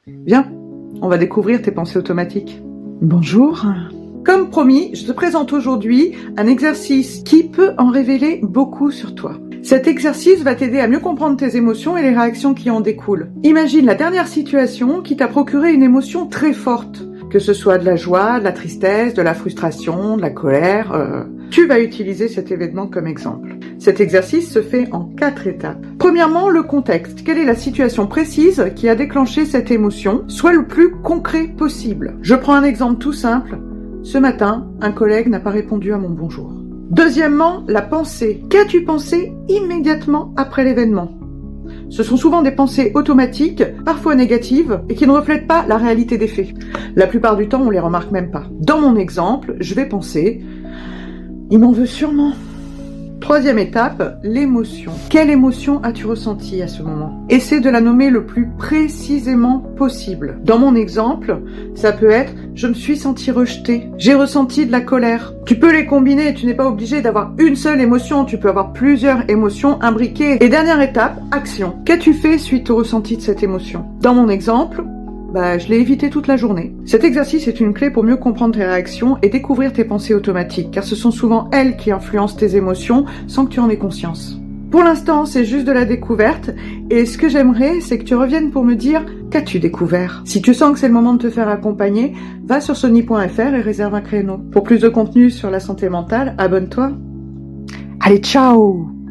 Viens, on va découvrir tes pensées automatiques. Bonjour. Comme promis, je te présente aujourd'hui un exercice qui peut en révéler beaucoup sur toi. Cet exercice va t'aider à mieux comprendre tes émotions et les réactions qui en découlent. Imagine la dernière situation qui t'a procuré une émotion très forte, que ce soit de la joie, de la tristesse, de la frustration, de la colère. Tu vas utiliser cet événement comme exemple. Cet exercice se fait en 4 étapes. Premièrement, le contexte. Quelle est la situation précise qui a déclenché cette émotion? Sois le plus concret possible. Je prends un exemple tout simple. Ce matin, un collègue n'a pas répondu à mon bonjour. Deuxièmement, la pensée. Qu'as-tu pensé immédiatement après l'événement? Ce sont souvent des pensées automatiques, parfois négatives, et qui ne reflètent pas la réalité des faits. La plupart du temps, on les remarque même pas. Dans mon exemple, je vais penser « Il m'en veut sûrement ». Troisième étape, l'émotion. Quelle émotion as-tu ressenti à ce moment? Essaie de la nommer le plus précisément possible. Dans mon exemple, ça peut être « Je me suis senti rejeté »,« J'ai ressenti de la colère ». Tu peux les combiner, tu n'es pas obligé d'avoir une seule émotion, tu peux avoir plusieurs émotions imbriquées. Et dernière étape, action. Qu'as-tu fait suite au ressenti de cette émotion? Dans mon exemple, je l'ai évité toute la journée. Cet exercice est une clé pour mieux comprendre tes réactions et découvrir tes pensées automatiques, car ce sont souvent elles qui influencent tes émotions sans que tu en aies conscience. Pour l'instant, c'est juste de la découverte, et ce que j'aimerais, c'est que tu reviennes pour me dire qu'as-tu découvert. Si tu sens que c'est le moment de te faire accompagner, va sur sony.fr et réserve un créneau. Pour plus de contenu sur la santé mentale, abonne-toi. Allez, ciao!